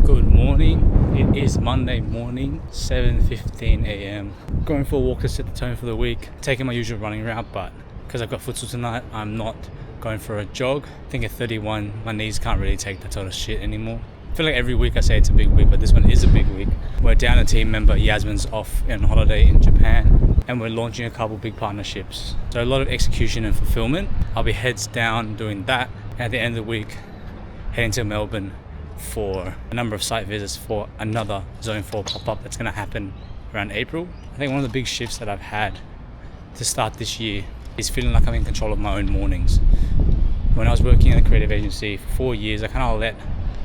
Good morning. It is Monday morning, 7:15 a.m. Going for a walk to set the tone for the week. Taking my usual running route, but because I've got futsal tonight, I'm not going for a jog. I think at 31, my knees can't really take that sort of shit anymore. I feel like every week I say it's a big week, but this one is a big week. We're down a team member. Yasmin's off on holiday in Japan, and we're launching a couple big partnerships. So a lot of execution and fulfillment. I'll be heads down doing that. And at the end of the week, heading to Melbourne for a number of site visits for another Zonefour pop-up that's going to happen around April. I think one of the big shifts that I've had to start this year is feeling like I'm in control of my own mornings. When I was working in a creative agency for 4 years, I kind of let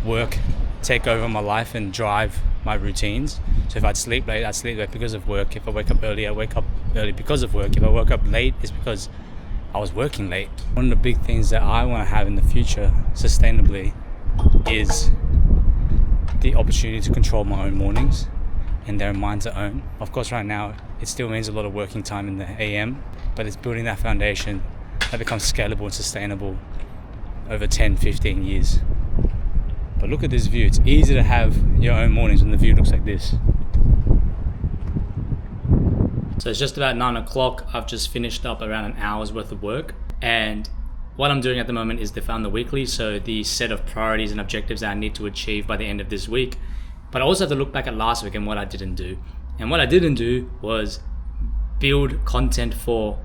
work take over my life and drive my routines. So if I'd sleep late, I'd sleep late because of work. If I wake up early, I wake up early because of work. If I woke up late, it's because I was working late. One of the big things that I want to have in the future, sustainably, is the opportunity to control my own mornings, and they're mine to own. Of course, right now, it still means a lot of working time in the AM, but it's building that foundation that becomes scalable and sustainable over 10, 15 years. But look at this view. It's easy to have your own mornings when the view looks like this. So it's just about 9 o'clock. I've just finished up around an hour's worth of work, and what I'm doing at the moment is the Founder Weekly, so the set of priorities and objectives that I need to achieve by the end of this week. But I also have to look back at last week and what I didn't do. And what I didn't do was build content for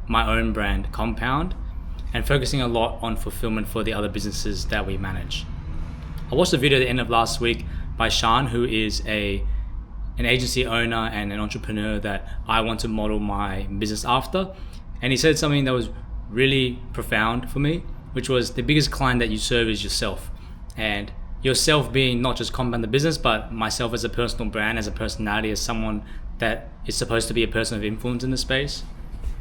my own brand, Compound, and focusing a lot on fulfillment for the other businesses that we manage. I watched a video at the end of last week by Sean, who is an agency owner and an entrepreneur that I want to model my business after. And he said something that was really profound for me, which was the biggest client that you serve is yourself. And yourself being not just Compound the business, but myself as a personal brand, as a personality, as someone that is supposed to be a person of influence in the space.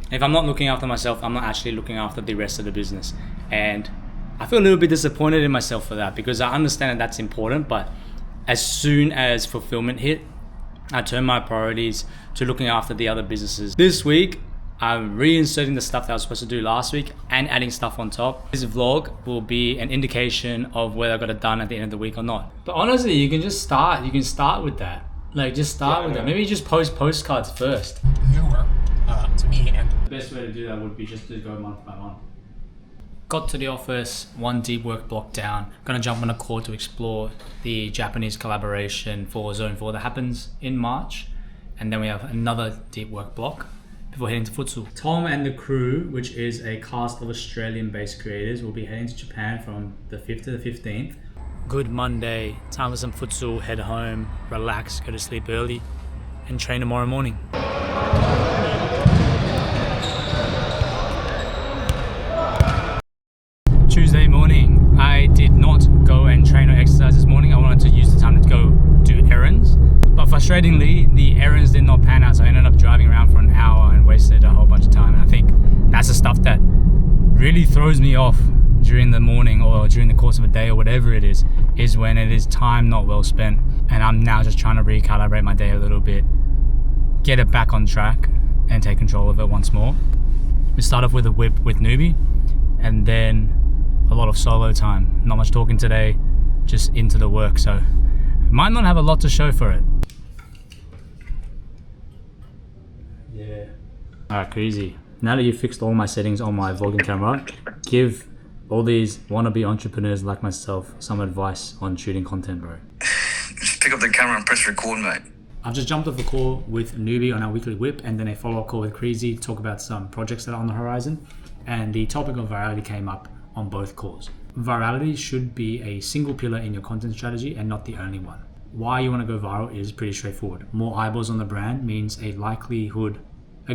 And if I'm not looking after myself, I'm not actually looking after the rest of the business. And I feel a little bit disappointed in myself for that, because I understand that that's important, but as soon as fulfillment hit, I turned my priorities to looking after the other businesses. This week, I'm reinserting the stuff that I was supposed to do last week and adding stuff on top. This vlog will be an indication of whether I got it done at the end of the week or not. But honestly, you can just start. You can start with that. Like, just start with that. Maybe just post postcards first. Newer to me, and the best way to do that would be just to go month by month. Got to the office, one deep work block down. Gonna jump on a call to explore the Japanese collaboration for Zonefour that happens in March. And then we have another deep work block before heading to futsal. Tom and the crew, which is a cast of Australian-based creators, will be heading to Japan from the 5th to the 15th. Good Monday, time for some futsal, head home, relax, go to sleep early, and train tomorrow morning. Tuesday morning, I did not go and train or exercise this morning. I wanted to use the time to go do errands. But frustratingly, the errands did not pan out, so I ended up driving around for an hour and wasted a whole bunch of time. And I think that's the stuff that really throws me off during the morning or during the course of a day or whatever it is when it is time not well spent. And I'm now just trying to recalibrate my day a little bit, get it back on track and take control of it once more. We start off with a whip with Newbie, and then a lot of solo time. Not much talking today, just into the work. So might not have a lot to show for it. Yeah. Alright, crazy. Now that you've fixed all my settings on my vlogging camera, give all these wannabe entrepreneurs like myself some advice on shooting content, bro. just pick up the camera and press record, mate. I've just jumped off a call with Newbie on our weekly whip, and then a follow-up call with Crazy to talk about some projects that are on the horizon. And the topic of virality came up on both calls. Virality should be a single pillar in your content strategy and not the only one. Why you want to go viral is pretty straightforward. More eyeballs on the brand means a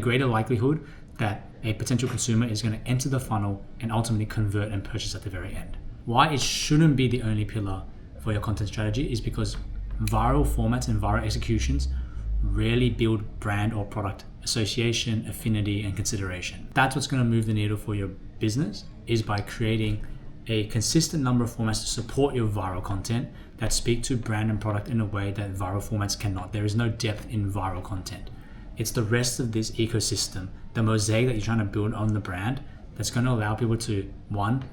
greater likelihood that a potential consumer is going to enter the funnel and ultimately convert and purchase at the very end. Why it shouldn't be the only pillar for your content strategy is because viral formats and viral executions rarely build brand or product association, affinity, and consideration. That's what's going to move the needle for your business, is by creating a consistent number of formats to support your viral content that speak to brand and product in a way that viral formats cannot. There is no depth in viral content. It's the rest of this ecosystem, the mosaic that you're trying to build on the brand, that's going to allow people to, one,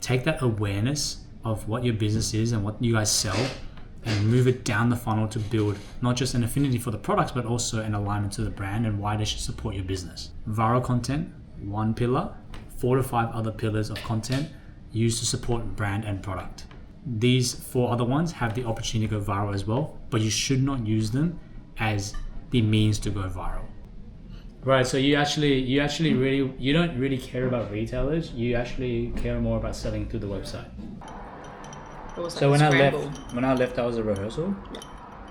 take that awareness of what your business is and what you guys sell, and move it down the funnel to build not just an affinity for the products, but also an alignment to the brand and why they should support your business. Viral content, one pillar, 4 to 5 other pillars of content used to support brand and product. These 4 other ones have the opportunity to go viral as well, but you should not use them as the means to go viral. Right, so you don't really care about retailers. You actually care more about selling through the website. So when I left, that was a rehearsal. Yeah.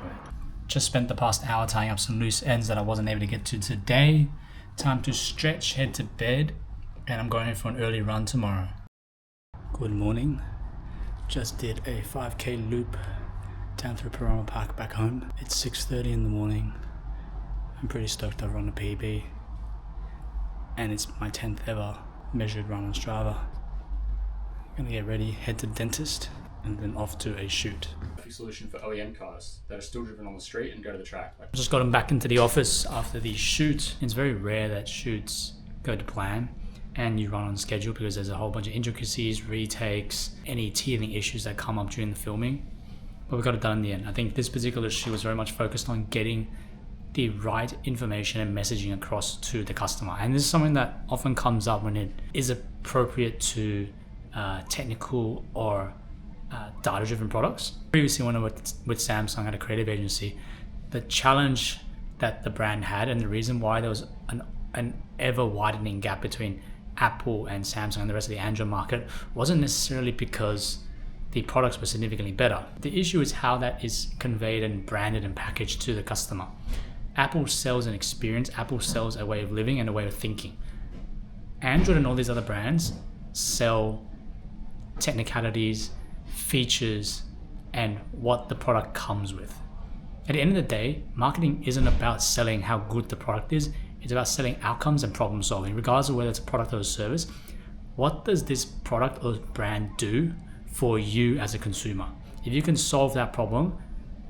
Right. Just spent the past hour tying up some loose ends that I wasn't able to get to today. Time to stretch, head to bed, and I'm going for an early run tomorrow. Good morning. Just did a 5k loop down through Panorama Park back home. It's 6:30 in the morning. I'm pretty stoked I've run a PB, and it's my 10th ever measured run on Strava. I'm gonna get ready, head to the dentist, and then off to a shoot. Solution for OEM cars that are still driven on the street and go to the track. I just got them back into the office after the shoot. It's very rare that shoots go to plan and you run on schedule because there's a whole bunch of intricacies, retakes, any teething issues that come up during the filming. But we got it done in the end. I think this particular shoot was very much focused on getting the right information and messaging across to the customer. And this is something that often comes up when it is appropriate to technical or data-driven products. Previously, when I worked with Samsung at a creative agency, the challenge that the brand had and the reason why there was an ever-widening gap between Apple and Samsung and the rest of the Android market wasn't necessarily because the products were significantly better. The issue is how that is conveyed and branded and packaged to the customer. Apple sells an experience, Apple sells a way of living and a way of thinking. Android and all these other brands sell technicalities, features, and what the product comes with. At the end of the day, marketing isn't about selling how good the product is, it's about selling outcomes and problem solving, regardless of whether it's a product or a service. What does this product or brand do for you as a consumer? If you can solve that problem,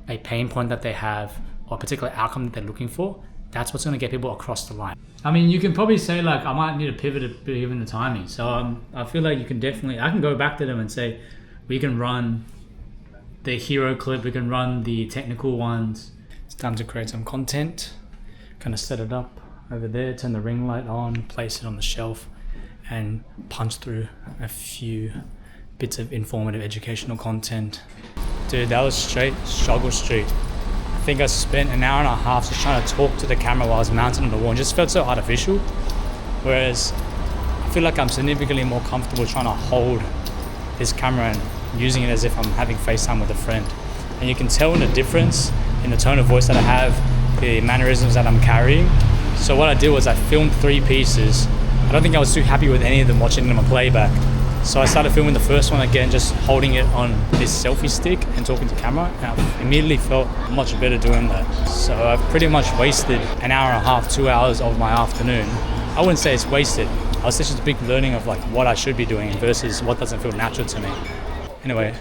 a pain point that they have, or a particular outcome that they're looking for, that's what's going to get people across the line. I mean, you can probably say like, I might need to pivot a bit given the timing. So I feel like you can definitely, I can go back to them and say, we can run the hero clip, we can run the technical ones. It's time to create some content. Kind of set it up over there, turn the ring light on, place it on the shelf, and punch through a few bits of informative educational content. Dude, that was straight struggle street. I think I spent an hour and a half just trying to talk to the camera while I was mounted on the wall and just felt so artificial. Whereas I feel like I'm significantly more comfortable trying to hold this camera and using it as if I'm having FaceTime with a friend. And you can tell the difference in the tone of voice that I have, the mannerisms that I'm carrying. So what I did was I filmed 3 pieces. I don't think I was too happy with any of them watching them on playback. So I started filming the first one again, just holding it on this selfie stick and talking to camera. And I immediately felt much better doing that. So I've pretty much wasted an hour and a half, 2 hours of my afternoon. I wouldn't say it's wasted. I was just a big learning of like what I should be doing versus what doesn't feel natural to me. Anyway,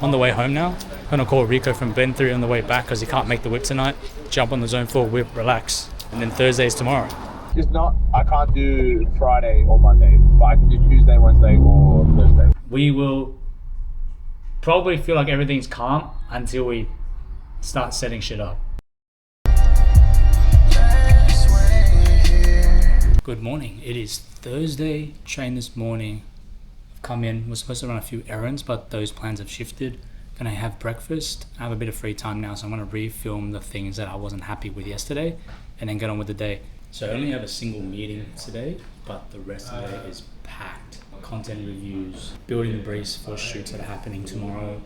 on the way home now, I'm gonna call Rico from Ben 3 on the way back because he can't make the whip tonight. Jump on the Zonefour whip, relax, and then Thursday's tomorrow. It's not, I can't do Friday or Monday, but I can do Tuesday, Wednesday, or Thursday. We will probably feel like everything's calm until we start setting shit up. Good morning. It is Thursday. Train this morning. I've come in. We're supposed to run a few errands, but those plans have shifted. Gonna have breakfast. I have a bit of free time now, so I'm gonna refilm the things that I wasn't happy with yesterday and then get on with the day. So I only have a single meeting today, but the rest of the day is packed. Content reviews, building the briefs for shoots that are happening tomorrow,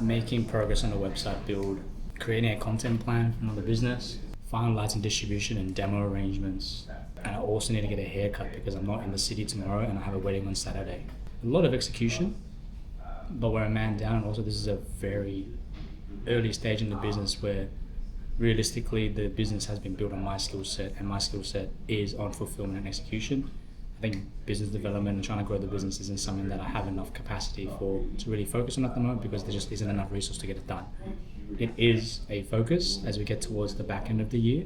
making progress on the website build, creating a content plan for another business, finalizing distribution and demo arrangements. And I also need to get a haircut because I'm not in the city tomorrow and I have a wedding on Saturday. A lot of execution, but we're a man down, and also this is a very early stage in the business where realistically the business has been built on my skill set, and my skill set is on fulfillment and execution. I think business development and trying to grow the business isn't something that I have enough capacity for to really focus on at the moment because there just isn't enough resource to get it done. It is a focus as we get towards the back end of the year,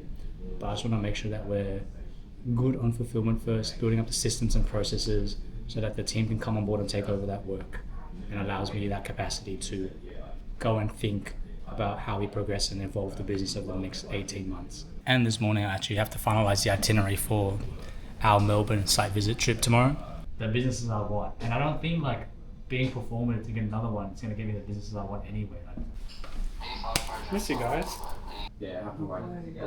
but I just want to make sure that we're good on fulfillment first, building up the systems and processes so that the team can come on board and take over that work, and allows me that capacity to go and think about how we progress and evolve the business over the next 18 months. And this morning I actually have to finalise the itinerary for our Melbourne site visit trip tomorrow. The businesses I want, and I don't think like being performative to get another one, it's going to give me the businesses I want anyway. Miss you guys. Yeah, I think it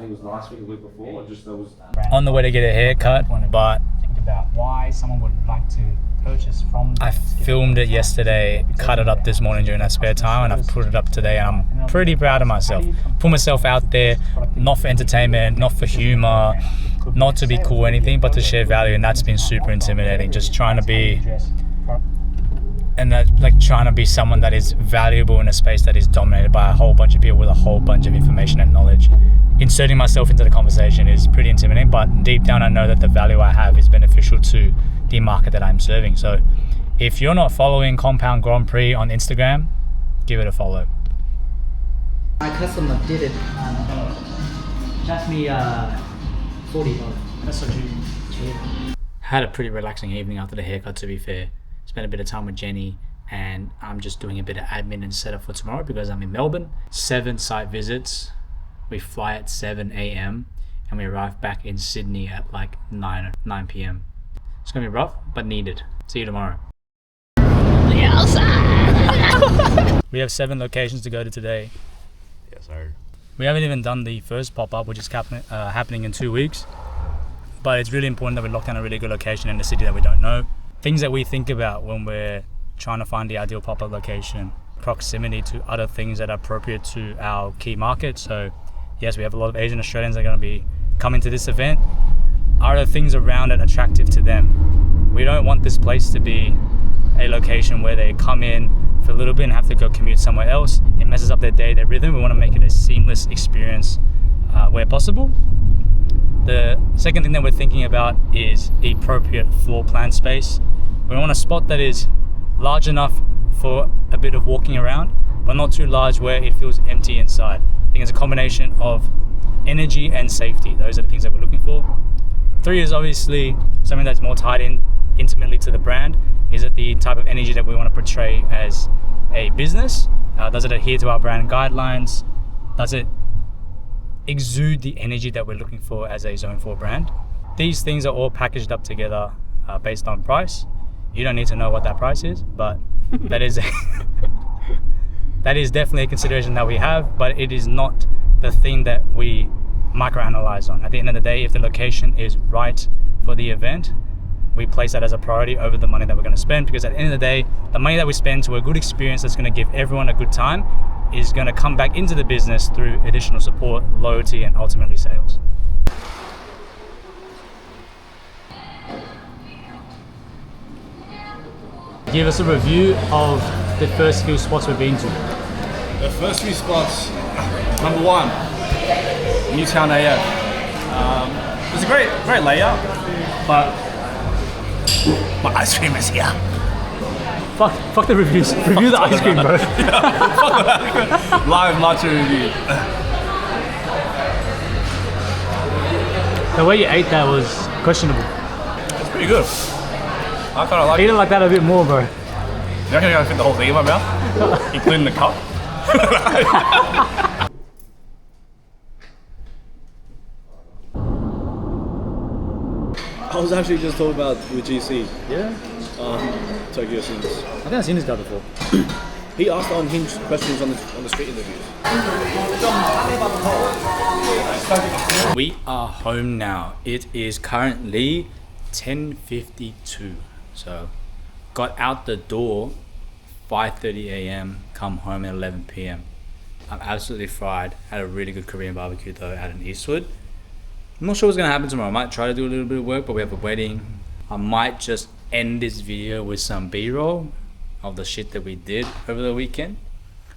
was last week, the week before, just there was. On the way to get a haircut, but think about why someone would like to purchase from. I filmed it yesterday, cut it up this morning during that spare time, and I've put it up today, and I'm pretty proud of myself. Put myself out there, not for entertainment, not for humor, not to be cool or anything, but to share value, and that's been super intimidating. Just trying to be. And that, like, trying to be someone that is valuable in a space that is dominated by a whole bunch of people with a whole bunch of information and knowledge. Inserting myself into the conversation is pretty intimidating, but deep down I know that the value I have is beneficial to the market that I'm serving. So if you're not following Compound Grand Prix on Instagram, give it a follow. My customer did it. Charge me $40. That's so cheap. Had a pretty relaxing evening after the haircut, to be fair. Spent a bit of time with Jenny, and I'm just doing a bit of admin and setup for tomorrow because I'm in Melbourne. 7 site visits. We fly at 7 a.m. and we arrive back in Sydney at like 9 p.m. It's gonna be rough, but needed. See you tomorrow. We have 7 locations to go to today. Yes, sir. We haven't even done the first pop-up, which is happening in 2 weeks. But it's really important that we lock down a really good location in the city that we don't know. Things that we think about when we're trying to find the ideal pop-up location: proximity to other things that are appropriate to our key market. So yes, we have a lot of Asian Australians that are going to be coming to this event. Are the things around it attractive to them? We don't want this place to be a location where they come in for a little bit and have to go commute somewhere else. It messes up their day, their rhythm. We want to make it a seamless experience where possible. The second thing that we're thinking about is the appropriate floor plan space. We want a spot that is large enough for a bit of walking around, but not too large where it feels empty inside. I think it's a combination of energy and safety. Those are the things that we're looking for. 3 is obviously something that's more tied in intimately to the brand. Is it the type of energy that we want to portray as a business? Does it adhere to our brand guidelines? Does it exude the energy that we're looking for as a Zonefour brand? These things are all packaged up together based on price. You don't need to know what that price is, but that is that is definitely a consideration that we have, but it is not the thing that we microanalyze on. At the end of the day, if the location is right for the event, we place that as a priority over the money that we're going to spend, because at the end of the day, the money that we spend to a good experience that's going to give everyone a good time is going to come back into the business through additional support, loyalty, and ultimately sales. Give us a review of the first few spots we've been to. The first few spots, number 1, Newtown AF. It's a great layout, but my ice cream is here. Fuck the reviews. Review the ice cream, bro. Live matcha review. The way you ate that was questionable. It's pretty good. I kind of like Eat it like that a bit more, bro. You reckon you're gonna fit the whole thing in my mouth? Including the cup? I was actually just told about with GC, Yeah? Tokyo Scenes. I think I've seen this guy before. He asked unhinged questions on the street interviews. We are home now. It is currently 10:52. So got out the door 5:30 a.m, come home at 11 p.m. I'm absolutely fried. Had a really good Korean barbecue though out in Eastwood. I'm not sure what's gonna happen tomorrow. I might try to do a little bit of work, but we have a wedding. I might just end this video with some B-roll of the shit that we did over the weekend.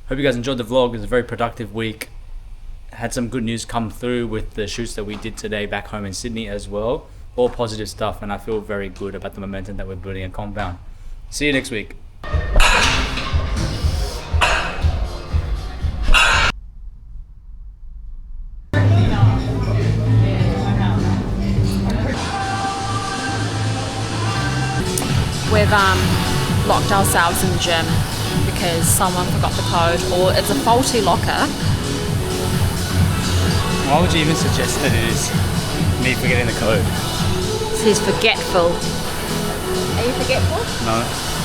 Hope you guys enjoyed the vlog. It was a very productive week. Had some good news come through with the shoots that we did today back home in Sydney as well. All positive stuff, and I feel very good about the momentum that we're building at Compound. See you next week. We've locked ourselves in the gym because someone forgot the code or it's a faulty locker. Why would you even suggest that it is me forgetting the code? He's forgetful. Are you forgetful? No.